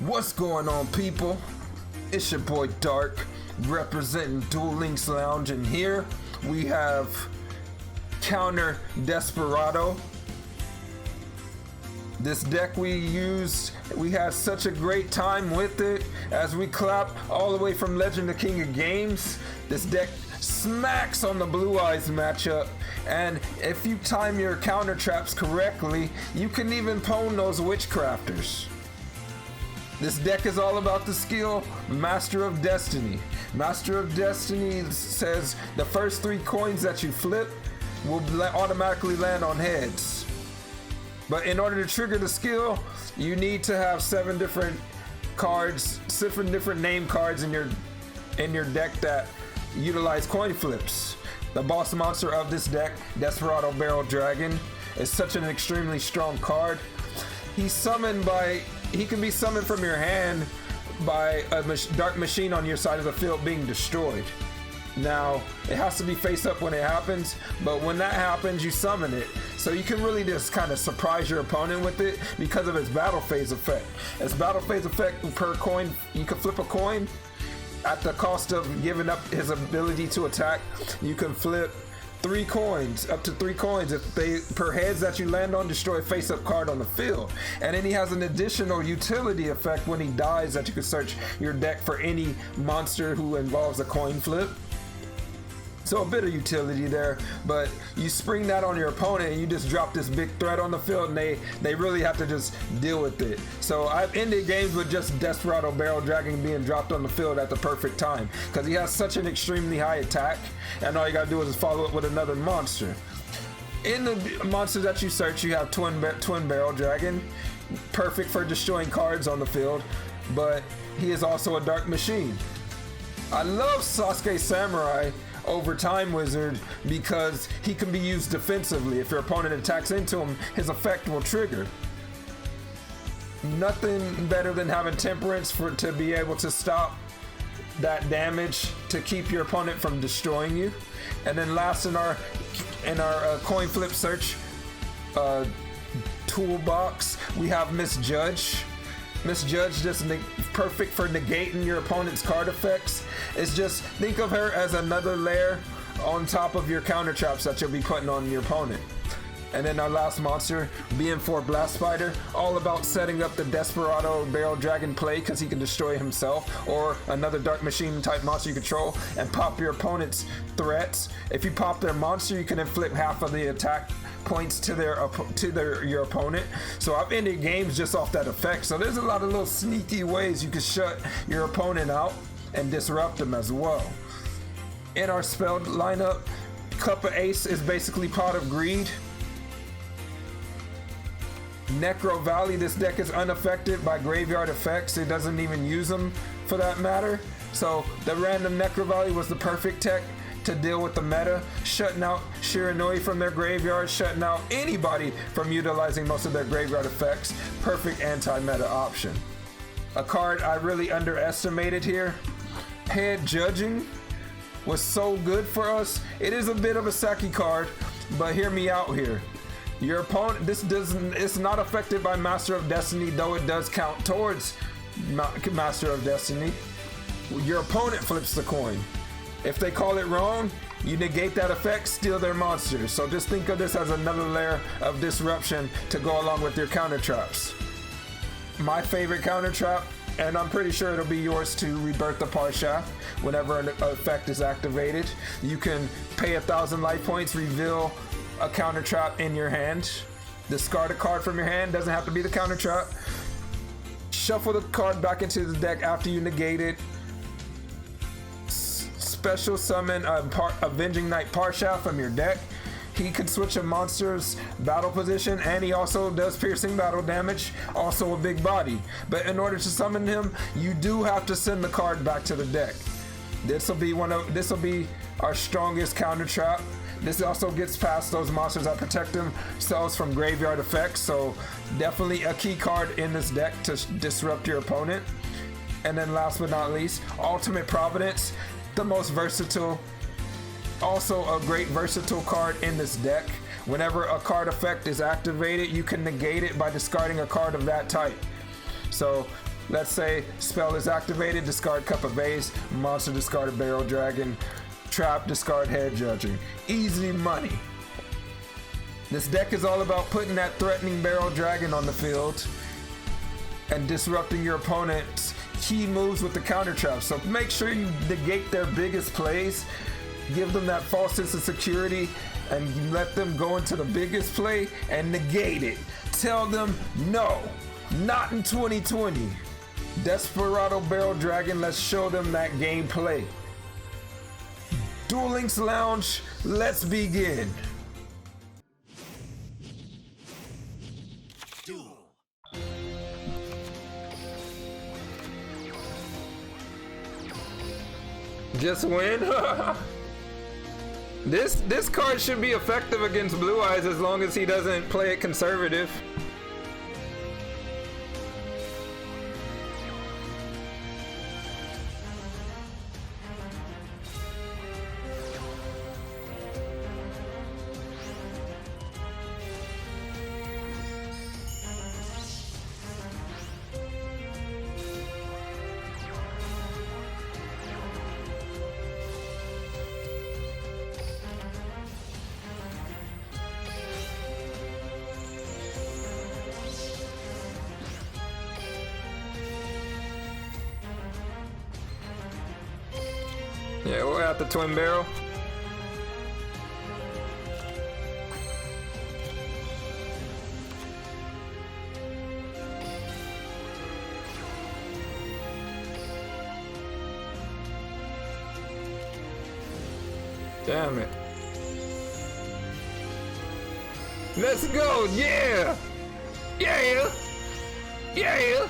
What's going on, people? It's your boy Dark, representing Duel Links Lounge, and here we have counter Desperado. This deck we used, we had such a great time with it as we clapped all the way from Legend to King of Games. This deck smacks on the Blue Eyes matchup, and if you time your counter traps correctly, you can even pwn those Witchcrafters. This deck is all about the skill Master of Destiny. Master of Destiny says the first 3 coins that you flip will automatically land on heads. But in order to trigger the skill, you need to have 7 different cards, 7 different name cards in your deck that utilize coin flips. The boss monster of this deck, Desperado Barrel Dragon, is such an extremely strong card. He can be summoned from your hand by a dark machine on your side of the field being destroyed. Now, it has to be face up when it happens, but when that happens, you summon it. So you can really just kind of surprise your opponent with it because of its battle phase effect. Its battle phase effect per coin, you can flip a coin at the cost of giving up his ability to attack. You can flip 3 coins, up to 3 coins if they per heads that you land on destroy a face-up card on the field. And then he has an additional utility effect when he dies that you can search your deck for any monster who involves a coin flip. So a bit of utility there, but you spring that on your opponent and you just drop this big threat on the field, and they really have to just deal with it. So I've ended games with just Desperado Barrel Dragon being dropped on the field at the perfect time because he has such an extremely high attack, and all you gotta do is follow it with another monster. In the monsters that you search, you have Twin Barrel Dragon, perfect for destroying cards on the field, but he is also a dark machine. I love Sasuke Samurai over Time Wizard because he can be used defensively. If your opponent attacks into him, his effect will trigger. Nothing better than having Temperance to be able to stop that damage to keep your opponent from destroying you. And then last in our coin flip search toolbox, we have Misjudge. Misjudge just perfect for negating your opponent's card effects. It's just, think of her as another layer on top of your counter traps that you'll be putting on your opponent. And then our last monster, BM4 Blast Spider, all about setting up the Desperado Barrel Dragon play because he can destroy himself or another dark machine type monster you control and pop your opponent's threats. If you pop their monster, you can inflict half of the attack points to your opponent. So I've ended games just off that effect. So there's a lot of little sneaky ways you can shut your opponent out and disrupt them as well. In our spell lineup, Cup of Ace is basically Pot of Greed. Necro Valley, this deck is unaffected by graveyard effects. It doesn't even use them for that matter. So the random Necro Valley was the perfect tech to deal with the meta, shutting out Shiranui from their graveyard, shutting out anybody from utilizing most of their graveyard effects. Perfect anti-meta option. A card I really underestimated here, Head Judging, was so good for us. It is a bit of a sucky card, but hear me out here. Your opponent, it's not affected by Master of Destiny, though it does count towards Master of Destiny. Your opponent flips the coin. If they call it wrong, you negate that effect, steal their monsters. So just think of this as another layer of disruption to go along with your counter traps. My favorite counter trap, and I'm pretty sure it'll be yours too, Rebirth the Parshaft. Whenever an effect is activated, you can pay 1,000 life points, reveal a counter trap in your hand, discard a card from your hand, doesn't have to be the counter trap, shuffle the card back into the deck after you negate it, special summon Avenging Knight Parshaft from your deck. He can switch a monster's battle position, and he also does piercing battle damage, also a big body. But in order to summon him, you do have to send the card back to the deck. This will be our strongest counter trap. This also gets past those monsters that protect themselves from graveyard effects, so definitely a key card in this deck to disrupt your opponent. And then last but not least, Ultimate Providence, the most versatile, also a great versatile card in this deck. Whenever a card effect is activated, you can negate it by discarding a card of that type. So Let's say spell is activated, discard Cup of Ace, monster discard a Barrel Dragon, trap discard Head Judging. Easy money. This deck is all about putting that threatening Barrel Dragon on the field and disrupting your opponent's key moves with the counter trap. So make sure you negate their biggest plays, give them that false sense of security, and let them go into the biggest play and negate it. Tell them, no, not in 2020. Desperado Barrel Dragon, let's show them that gameplay. Duel Links Lounge, let's begin. Duel. Just win? This card should be effective against Blue Eyes as long as he doesn't play it conservative. Yeah, we're at the Twin Barrel. Damn it. Let's go, yeah! Yeah! Yeah! Yeah!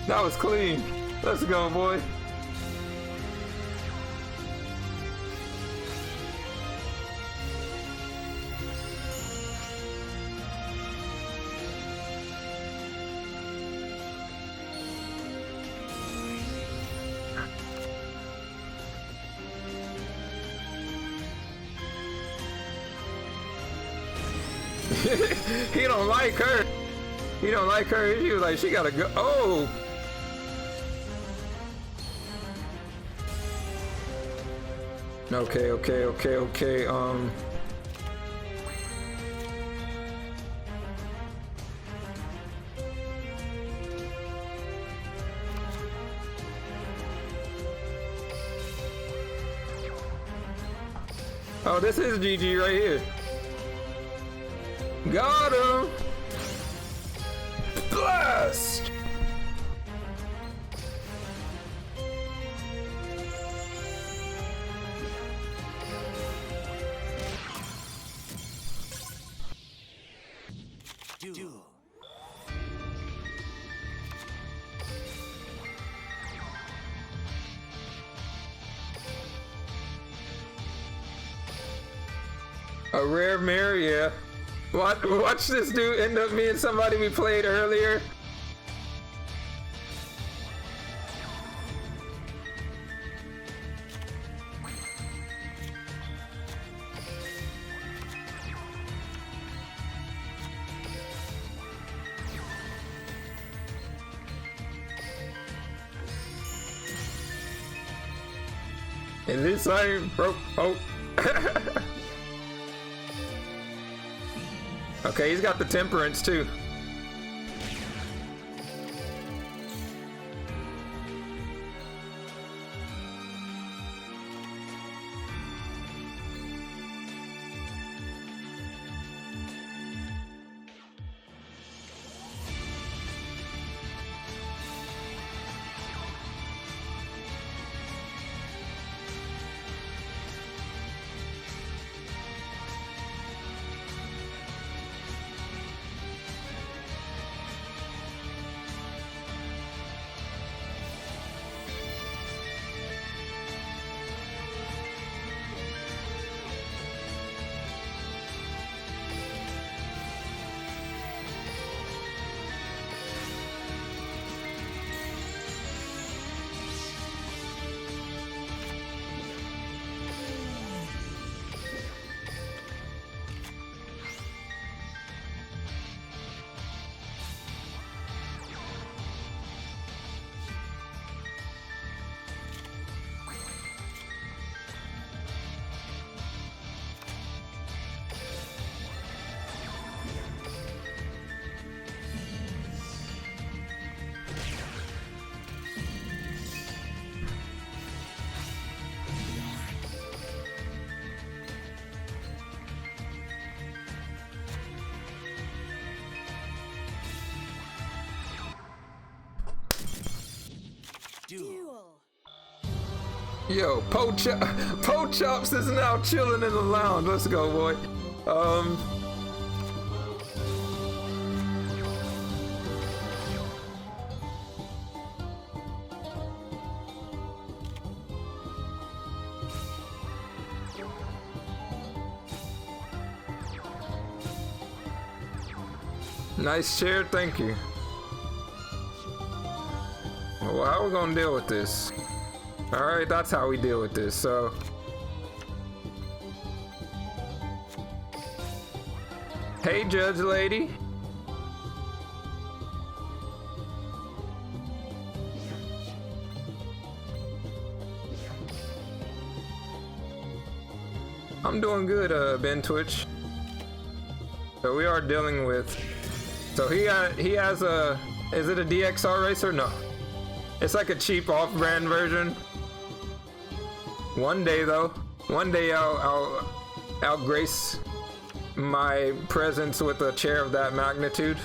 That was clean. Let's go, boy. He don't like her. He don't like her. She was like, she gotta go. Oh! Okay. Oh, this is GG right here. Got him! Blast! Duel. A rare mirror, yeah. Watch this dude end up being somebody we played earlier. And this time, bro. Oh. Okay, he's got the temperance too. Yo, Po Chops is now chilling in the lounge. Let's go, boy. Nice chair, thank you. Well, how are we gonna deal with this? Alright, that's how we deal with this, so. Hey, judge lady. I'm doing good, Ben Twitch. So we are dealing with. So he has a. Is it a DXR racer? No. It's like a cheap off-brand version. One day though, one day I'll grace my presence with a chair of that magnitude.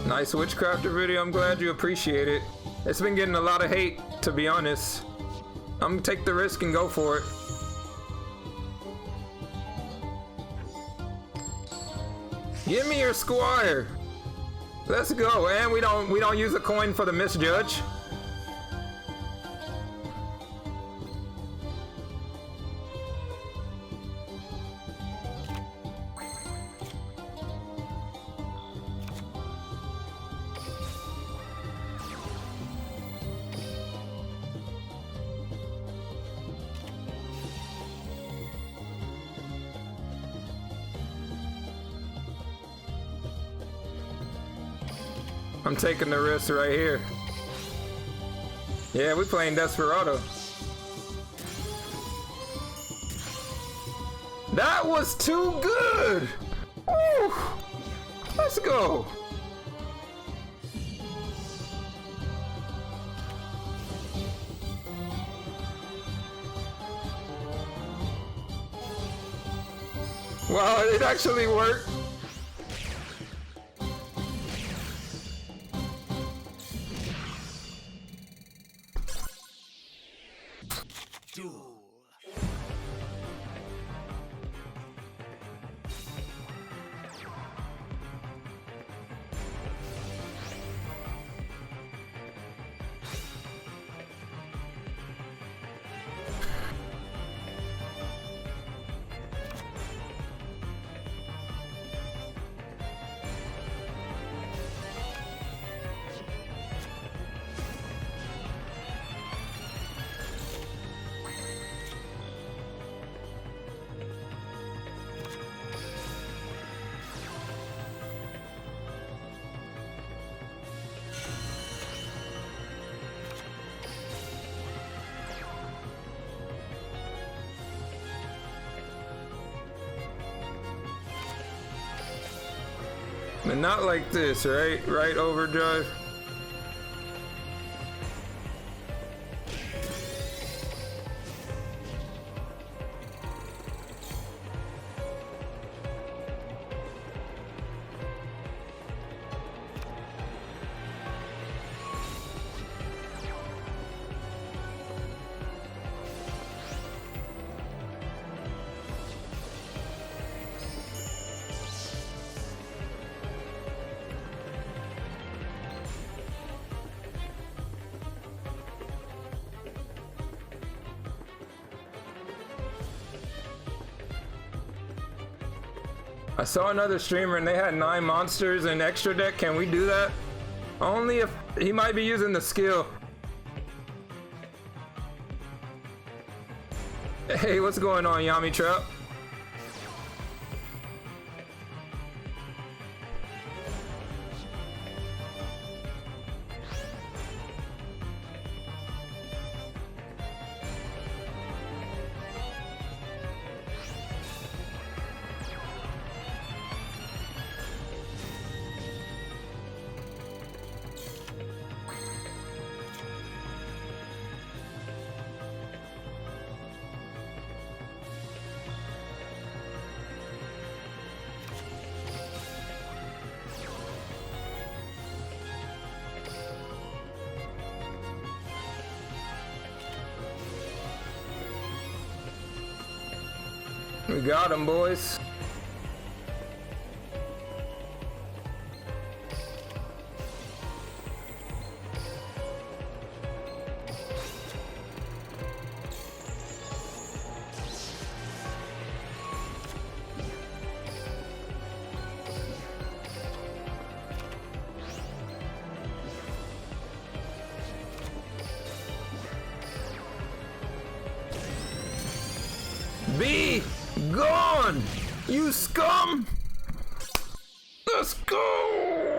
Nice Witchcrafter video, I'm glad you appreciate it. It's been getting a lot of hate, to be honest. I'm gonna take the risk and go for it. Give me your squire. Let's go, and we don't use a coin for the misjudge. I'm taking the risk right here. Yeah, we playing Desperado. That was too good! Woo! Let's go! Wow, it actually worked. Duel. But not like this, right? Right, Overdrive? I saw another streamer and they had 9 monsters in extra deck. Can we do that? Only if he might be using the skill. Hey, what's going on, Yami Trap? We got him, boys. Be gone, you scum! Let's go!